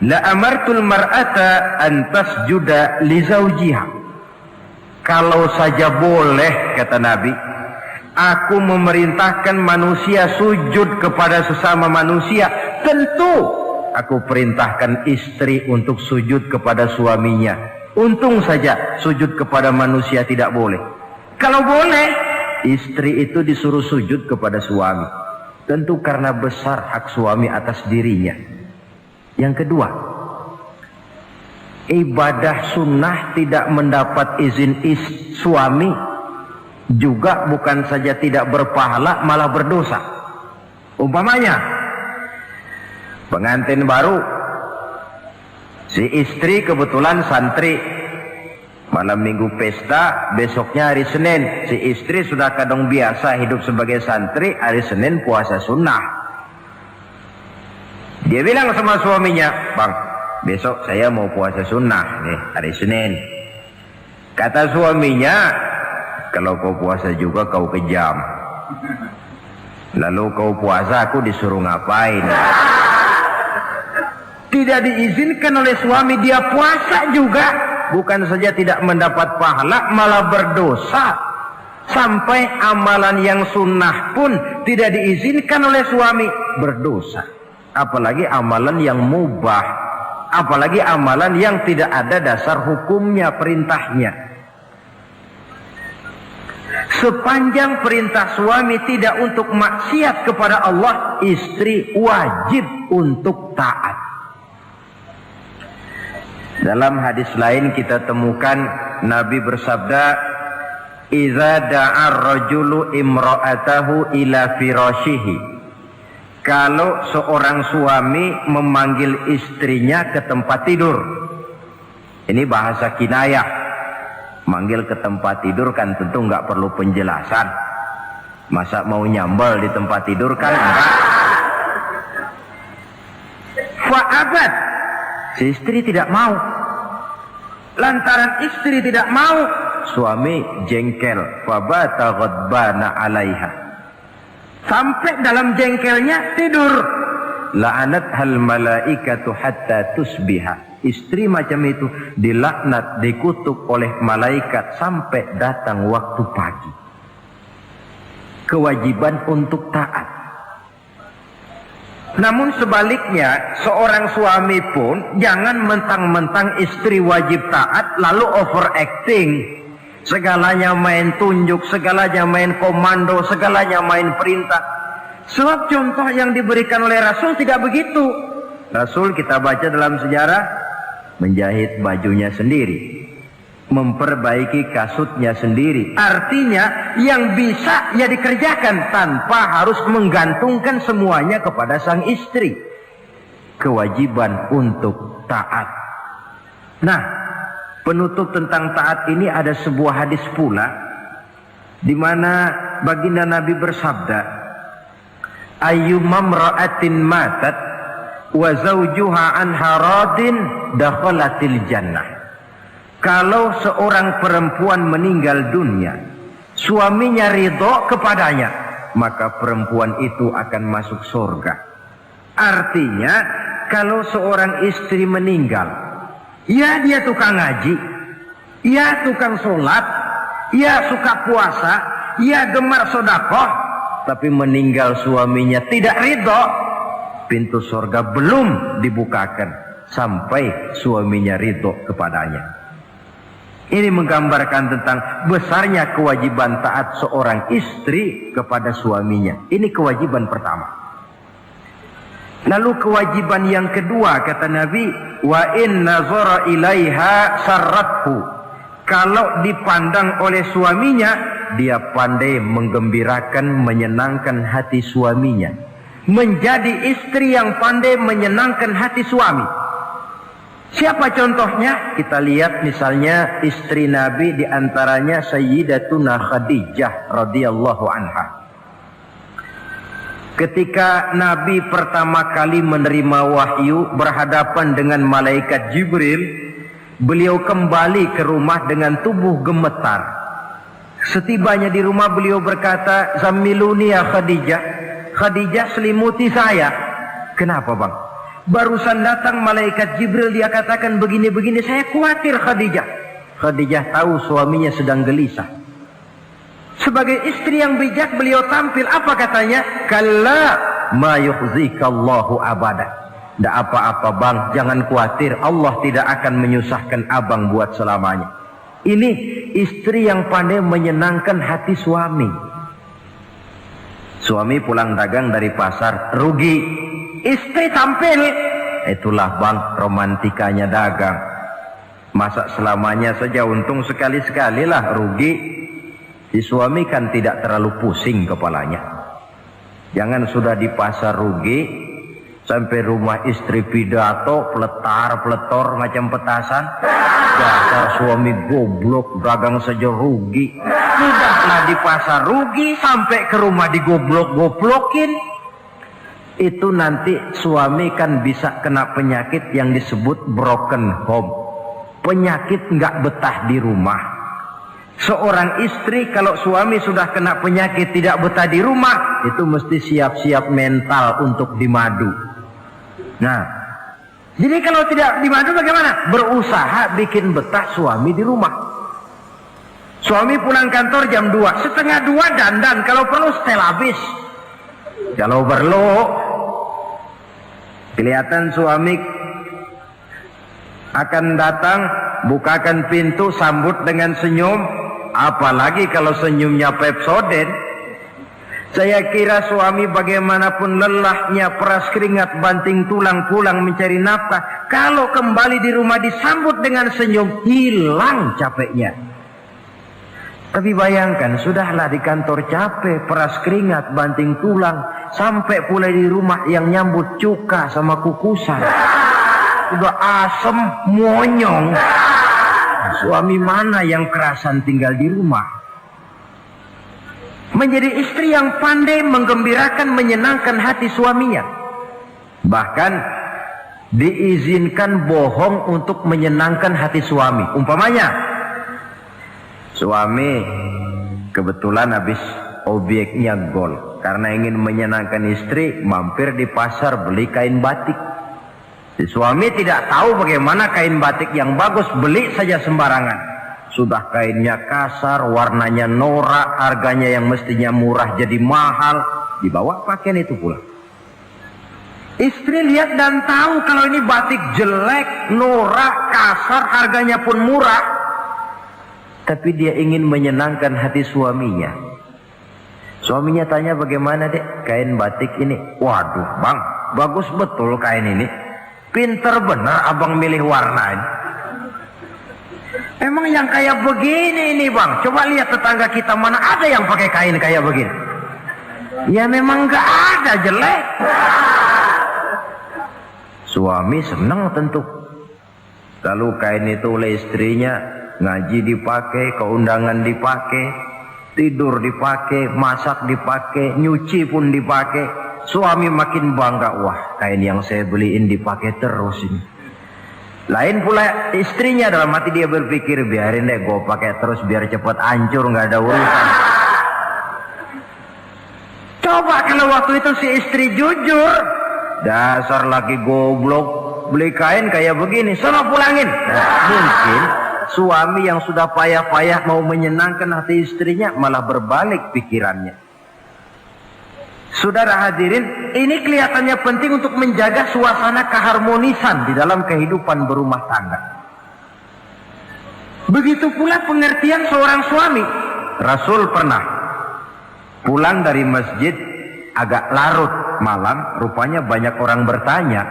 la amartul mar'ata an tasjuda li zawjiha." Kalau saja boleh, kata Nabi, aku memerintahkan manusia sujud kepada sesama manusia, tentu aku perintahkan istri untuk sujud kepada suaminya. Untung saja sujud kepada manusia tidak boleh. Kalau boleh, istri itu disuruh sujud kepada suami. Tentu karena besar hak suami atas dirinya. Yang kedua, ibadah sunnah tidak mendapat izin suami juga bukan saja tidak berpahala, malah berdosa. Umpamanya pengantin baru, si istri kebetulan santri, malam minggu pesta, besoknya hari Senin, si istri sudah kadang biasa hidup sebagai santri, hari Senin puasa sunnah. Dia bilang sama suaminya, "Bang, besok saya mau puasa sunnah nih, hari Senin." Kata suaminya, "Kalau kau puasa juga kau kejam. Lalu kau puasa, aku disuruh ngapain?" Tidak diizinkan oleh suami, dia puasa juga. Bukan saja tidak mendapat pahala, malah berdosa. Sampai amalan yang sunnah pun tidak diizinkan oleh suami, berdosa. Apalagi amalan yang mubah, apalagi amalan yang tidak ada dasar hukumnya, perintahnya. Sepanjang perintah suami tidak untuk maksiat kepada Allah, istri wajib untuk taat. Dalam hadis lain kita temukan Nabi bersabda, "Idza da'a ar-rajulu imra'atahu ila firashihi." Kalau seorang suami memanggil istrinya ke tempat tidur. Ini bahasa kinayah. Manggil ke tempat tidur kan tentu nggak perlu penjelasan. Masa mau nyambal di tempat tidur kan enggak. Fa'abat, si istri tidak mau. Lantaran istri tidak mau, suami jengkel. Fabata ghadbana alaiha. Sampai dalam jengkelnya tidur. la'anat hal malaikatu hatta tusbiha. Istri macam itu dilaknat, dikutuk oleh malaikat sampai datang waktu pagi. Kewajiban untuk taat. Namun sebaliknya, seorang suami pun jangan mentang-mentang istri wajib taat lalu overacting. Segalanya main tunjuk, segalanya main komando, segalanya main perintah. Sebab contoh yang diberikan oleh Rasul tidak begitu. Rasul kita baca dalam sejarah menjahit bajunya sendiri, memperbaiki kasutnya sendiri. Artinya yang bisa ya dikerjakan tanpa harus menggantungkan semuanya kepada sang istri. Kewajiban untuk taat. Nah, penutup tentang taat ini ada sebuah hadis pula di mana baginda Nabi bersabda, ayyumam ra'atin matat wa zawjuha anha radin dakhalatil jannah. Kalau seorang perempuan meninggal dunia, suaminya ridho kepadanya, maka perempuan itu akan masuk surga. Artinya, kalau seorang istri meninggal, ya dia tukang ngaji, ya tukang sholat, ya suka puasa, ya gemar sedekah, tapi meninggal suaminya tidak ridho, pintu surga belum dibukakan sampai suaminya ridho kepadanya. Ini menggambarkan tentang besarnya kewajiban taat seorang istri kepada suaminya. Ini kewajiban pertama. Lalu kewajiban yang kedua, kata Nabi, wa in nazara ilaiha sarrathu. Kalau dipandang oleh suaminya, dia pandai menggembirakan, menyenangkan hati suaminya. Menjadi istri yang pandai menyenangkan hati suami. Siapa contohnya? Kita lihat misalnya istri Nabi, diantaranya Sayyidatuna Khadijah radhiyallahu anha. Ketika Nabi pertama kali menerima wahyu berhadapan dengan malaikat Jibril, beliau kembali ke rumah dengan tubuh gemetar. Setibanya di rumah beliau berkata, "Zammiluni ya Khadijah." Khadijah, selimuti saya. Kenapa bang? Barusan datang malaikat Jibril, dia katakan begini-begini, saya khawatir Khadijah. Khadijah tahu suaminya sedang gelisah. Sebagai istri yang bijak beliau tampil, apa katanya? Kalla ma yukhzikallahu abada. Tidak apa-apa bang, jangan khawatir, Allah tidak akan menyusahkan abang buat selamanya. Ini istri yang pandai menyenangkan hati suami. Suami pulang dagang dari pasar, rugi. Istri tampil. Itulah bang, romantikanya dagang. Masa selamanya saja, untung sekali-sekali lah rugi. Si suami kan tidak terlalu pusing kepalanya. Jangan sudah di pasar rugi, sampai rumah istri pidato, peletar-peletor macam petasan. Dasar suami goblok, dagang saja rugi. Sudahlah di pasar rugi, sampai ke rumah digoblok-goblokin. Itu nanti suami kan bisa kena penyakit yang disebut broken home. Penyakit nggak betah di rumah. Seorang istri kalau suami sudah kena penyakit tidak betah di rumah, itu mesti siap-siap mental untuk dimadu. Nah, jadi kalau tidak dimadu bagaimana? Berusaha bikin betah suami di rumah. Suami pulang kantor jam 2, setengah 2 dandan, kalau perlu setel habis. Kalau perlu, kelihatan suami akan datang, bukakan pintu, sambut dengan senyum. Apalagi kalau senyumnya Pepsodent. Saya kira suami bagaimanapun lelahnya, peras keringat, banting tulang, pulang mencari nafkah, kalau kembali di rumah disambut dengan senyum, hilang capeknya. Tapi bayangkan, sudahlah di kantor capek, peras keringat, banting tulang, sampai pula di rumah yang nyambut cuka sama kukusan. Udah asem, monyong. Suami mana yang kerasan tinggal di rumah? Menjadi istri yang pandai menggembirakan, menyenangkan hati suaminya. Bahkan diizinkan bohong untuk menyenangkan hati suami. Umpamanya, suami kebetulan habis obyeknya gol, karena ingin menyenangkan istri, mampir di pasar beli kain batik. Si suami tidak tahu bagaimana kain batik yang bagus, beli saja sembarangan. Sudah kainnya kasar, warnanya norak, harganya yang mestinya murah jadi mahal, dibawa pakaian itu pulang. Istri lihat dan tahu kalau ini batik jelek, norak, kasar, harganya pun murah. Tapi dia ingin menyenangkan hati suaminya. Suaminya tanya, bagaimana dek kain batik ini? Waduh bang, bagus betul kain ini. Pinter bener abang milih warna ini. Emang yang kayak begini ini bang, coba lihat tetangga kita mana ada yang pakai kain kayak begini. Ya memang gak ada, jelek. Suami senang tentu. Lalu kain itu oleh istrinya, ngaji dipakai, keundangan dipakai, tidur dipakai, masak dipakai, nyuci pun dipakai. Suami makin bangga, wah kain yang saya beliin dipakai terus ini. Lain pula istrinya, dalam hati dia berpikir, biarin deh gue pakai terus biar cepat hancur, nggak ada urusan. Coba kalau waktu itu si istri jujur, dasar laki goblok, beli kain kayak begini, sono pulangin. Nah, mungkin suami yang sudah payah-payah mau menyenangkan hati istrinya malah berbalik pikirannya. Saudara hadirin, ini kelihatannya penting untuk menjaga suasana keharmonisan di dalam kehidupan berumah tangga. Begitu pula pengertian seorang suami. Rasul pernah pulang dari masjid agak larut malam, rupanya banyak orang bertanya.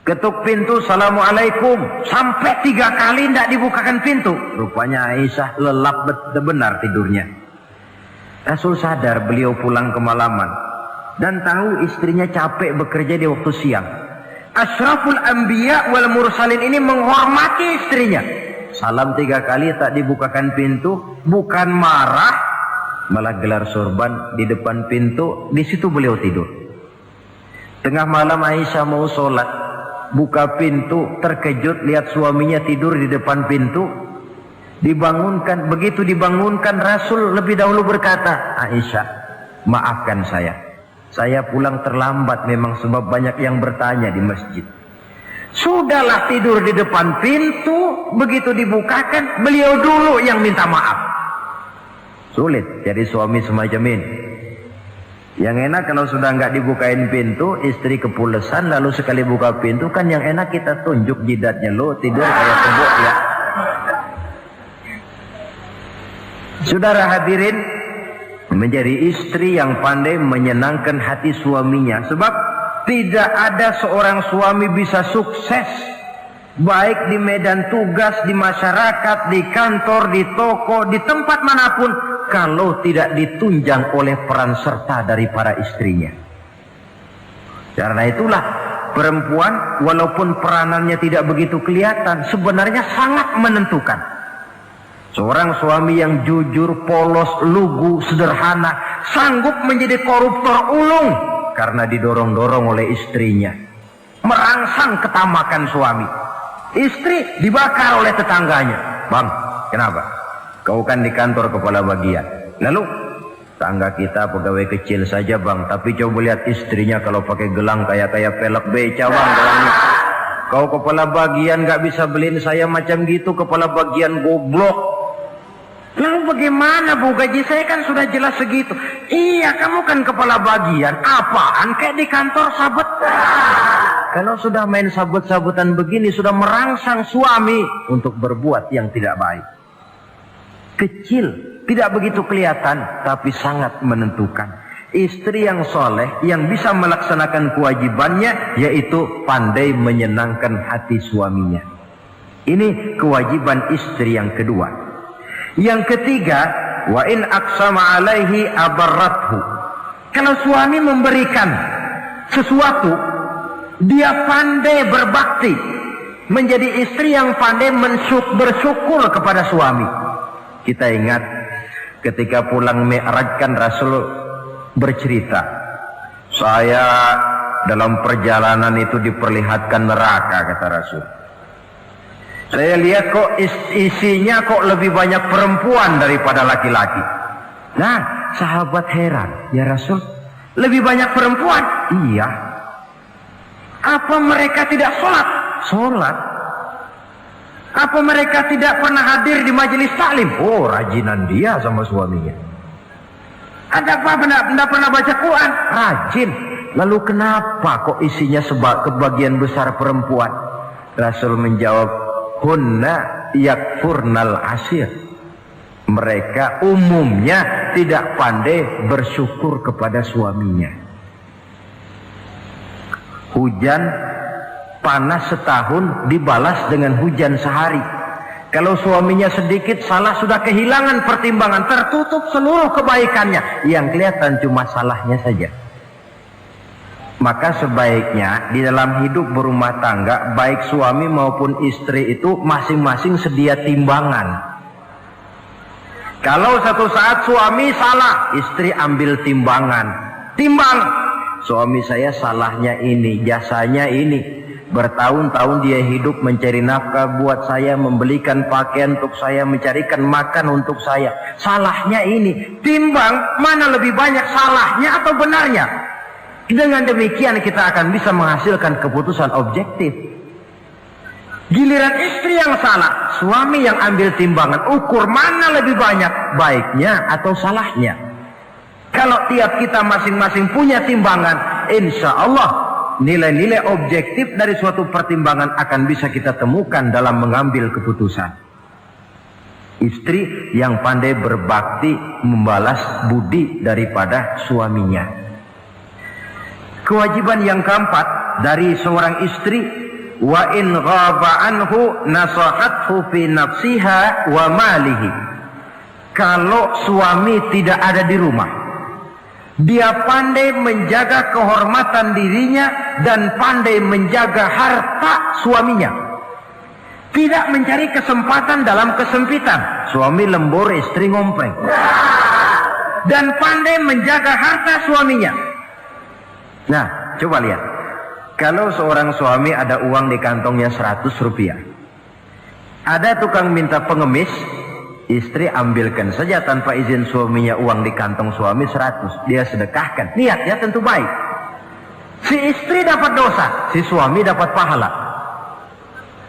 Ketuk pintu, Assalamualaikum, sampai 3 kali tidak dibukakan pintu. Rupanya Aisyah lelap benar tidurnya. Rasul sadar beliau pulang kemalaman dan tahu istrinya capek bekerja di waktu siang. Asyraful anbiya wal mursalin ini menghormati istrinya. Salam 3 kali tak dibukakan pintu, bukan marah, malah gelar sorban di depan pintu. Di situ beliau tidur. Tengah malam Aisyah mau sholat, buka pintu, terkejut lihat suaminya tidur di depan pintu. Dibangunkan, begitu dibangunkan Rasul lebih dahulu berkata, Aisyah, maafkan saya pulang terlambat memang sebab banyak yang bertanya di masjid. Sudahlah tidur di depan pintu, begitu dibukakan beliau dulu yang minta maaf. Sulit jadi suami semacam ini. Yang enak kalau sudah nggak dibukain pintu, istri kepulesan, lalu sekali buka pintu kan yang enak kita tunjuk jidatnya, lo tidur kayak kebo ya. Saudara hadirin, menjadi istri yang pandai menyenangkan hati suaminya. Sebab tidak ada seorang suami bisa sukses baik di medan tugas, di masyarakat, di kantor, di toko, di tempat manapun kalau tidak ditunjang oleh peran serta dari para istrinya. Karena itulah perempuan walaupun peranannya tidak begitu kelihatan, sebenarnya sangat menentukan. Seorang suami yang jujur, polos, lugu, sederhana, sanggup menjadi koruptor ulung karena didorong-dorong oleh istrinya. Merangsang ketamakan suami. Istri dibakar oleh tetangganya. Bang, kenapa? Kau kan di kantor kepala bagian. Lalu, tangga kita pegawai kecil saja bang, tapi coba lihat istrinya kalau pakai gelang kayak pelek beca bang. Gelangnya. Kau kepala bagian gak bisa beliin saya macam gitu, kepala bagian goblok. Lalu bagaimana bu, gaji saya kan sudah jelas segitu. Iya, kamu kan kepala bagian. Apaan kayak di kantor sabet. Kalau sudah main sabut-sabutan begini, sudah merangsang suami untuk berbuat yang tidak baik. Kecil, tidak begitu kelihatan, tapi sangat menentukan. Istri yang soleh, yang bisa melaksanakan kewajibannya, yaitu pandai menyenangkan hati suaminya. Ini kewajiban istri yang kedua. Yang ketiga, wa in aqsama alaihi abarrathu. Kalau suami memberikan sesuatu, dia pandai berbakti, menjadi istri yang pandai bersyukur kepada suami. Kita ingat ketika pulang Mi'raj kan Rasul bercerita, saya dalam perjalanan itu diperlihatkan neraka, kata Rasul. Saya lihat kok isinya kok lebih banyak perempuan daripada laki-laki. Nah, sahabat heran, ya Rasul, Lebih banyak perempuan? Iya. Apa mereka tidak sholat? Sholat. Apa mereka tidak pernah hadir di majelis taklim? Oh, rajinan dia sama suaminya. Ada apa? Tidak pernah baca Quran? Rajin. Lalu kenapa kok isinya kebagian besar perempuan? Rasul menjawab, hunna yakfurnal asir. Mereka umumnya tidak pandai bersyukur kepada suaminya. Hujan panas setahun dibalas dengan hujan sehari. Kalau suaminya sedikit salah, sudah kehilangan pertimbangan, tertutup seluruh kebaikannya. Yang kelihatan cuma salahnya saja. Maka sebaiknya di dalam hidup berumah tangga, baik suami maupun istri itu masing-masing sedia timbangan. Kalau satu saat suami salah, istri ambil timbangan. Timbang, suami saya salahnya ini, jasanya ini. Bertahun-tahun dia hidup mencari nafkah buat saya, membelikan pakaian untuk saya, mencarikan makan untuk saya. Salahnya ini. Timbang, mana lebih banyak salahnya atau benarnya? Dengan demikian kita akan bisa menghasilkan keputusan objektif. Giliran istri yang salah, suami yang ambil timbangan, ukur mana lebih banyak baiknya atau salahnya. Kalau tiap kita masing-masing punya timbangan, insya Allah nilai-nilai objektif dari suatu pertimbangan akan bisa kita temukan dalam mengambil keputusan. Istri yang pandai berbakti membalas budi daripada suaminya. Kewajiban yang keempat dari seorang istri, wa in ghaba anhu nasahathu fi nafsiha wa malihi. Kalau suami tidak ada di rumah, dia pandai menjaga kehormatan dirinya dan pandai menjaga harta suaminya. Tidak mencari kesempatan dalam kesempitan. Suami lembur, istri ngompleng. Dan pandai menjaga harta suaminya. Nah, coba lihat. Kalau seorang suami ada uang di kantongnya 100 rupiah. Ada tukang minta pengemis, istri ambilkan saja tanpa izin suaminya uang di kantong suami 100. Dia sedekahkan. Niatnya tentu baik. Si istri dapat dosa, si suami dapat pahala.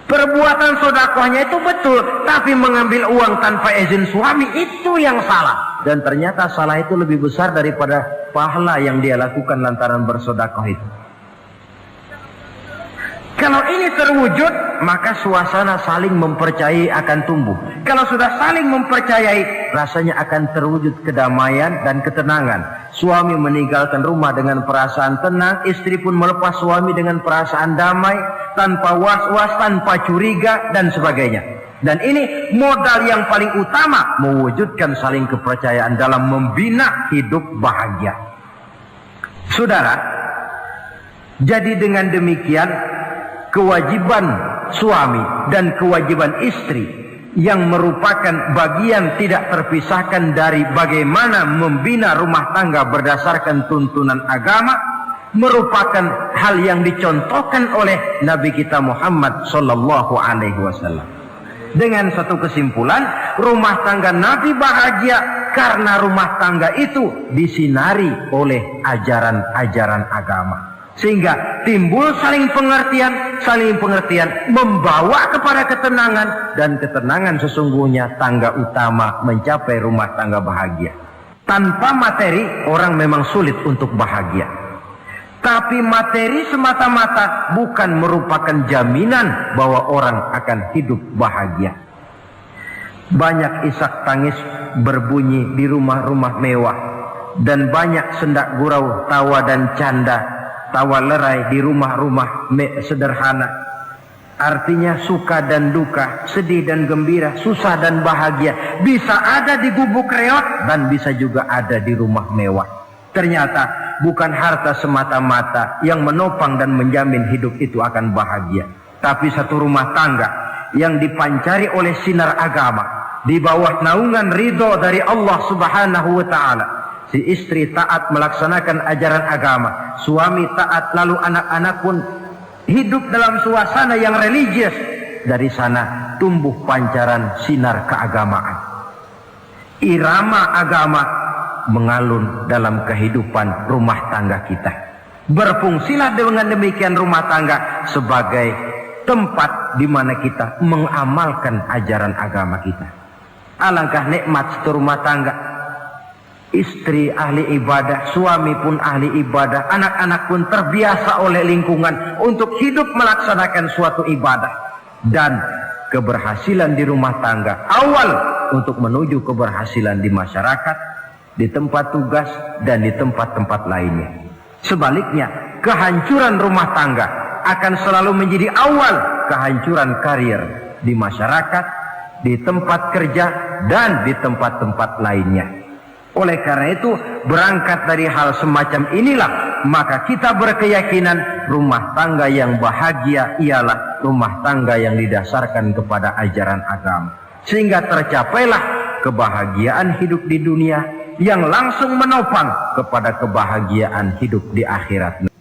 Perbuatan sedekahnya itu betul, tapi mengambil uang tanpa izin suami itu yang salah. Dan ternyata salah itu lebih besar daripada pahala yang dia lakukan lantaran bersedekah itu. Kalau ini terwujud, maka suasana saling mempercayai akan tumbuh. Kalau sudah saling mempercayai, rasanya akan terwujud kedamaian dan ketenangan. Suami meninggalkan rumah dengan perasaan tenang, istri pun melepas suami dengan perasaan damai, tanpa was-was, tanpa curiga, dan sebagainya. Dan ini modal yang paling utama mewujudkan saling kepercayaan dalam membina hidup bahagia. Saudara, jadi dengan demikian kewajiban suami dan kewajiban istri yang merupakan bagian tidak terpisahkan dari bagaimana membina rumah tangga berdasarkan tuntunan agama merupakan hal yang dicontohkan oleh Nabi kita Muhammad sallallahu alaihi wasallam. Dengan satu kesimpulan, rumah tangga Nabi bahagia karena rumah tangga itu disinari oleh ajaran-ajaran agama. Sehingga timbul saling pengertian membawa kepada ketenangan, dan ketenangan sesungguhnya tangga utama mencapai rumah tangga bahagia. Tanpa materi orang memang sulit untuk bahagia. Tapi materi semata-mata bukan merupakan jaminan bahwa orang akan hidup bahagia. Banyak isak tangis berbunyi di rumah-rumah mewah, dan banyak sendak gurau, tawa dan canda, tawa lerai di rumah-rumah sederhana. Artinya suka dan duka, sedih dan gembira, susah dan bahagia bisa ada di gubuk reot dan bisa juga ada di rumah mewah. Ternyata bukan harta semata-mata yang menopang dan menjamin hidup itu akan bahagia, tapi satu rumah tangga yang dipancari oleh sinar agama di bawah naungan ridho dari Allah Subhanahu wa taala. Si istri taat melaksanakan ajaran agama, suami taat, lalu anak-anak pun hidup dalam suasana yang religius. Dari sana tumbuh pancaran sinar keagamaan. Irama agama mengalun dalam kehidupan rumah tangga kita. Berfungsilah dengan demikian rumah tangga sebagai tempat di mana kita mengamalkan ajaran agama kita. Alangkah nikmat satu rumah tangga. Istri ahli ibadah, suami pun ahli ibadah, anak-anak pun terbiasa oleh lingkungan untuk hidup melaksanakan suatu ibadah. Dan keberhasilan di rumah tangga awal untuk menuju keberhasilan di masyarakat, di tempat tugas, dan di tempat-tempat lainnya. Sebaliknya, kehancuran rumah tangga akan selalu menjadi awal kehancuran karir di masyarakat, di tempat kerja, dan di tempat-tempat lainnya. Oleh karena itu, berangkat dari hal semacam inilah, maka kita berkeyakinan rumah tangga yang bahagia ialah rumah tangga yang didasarkan kepada ajaran agama. Sehingga tercapailah kebahagiaan hidup di dunia yang langsung menopang kepada kebahagiaan hidup di akhirat.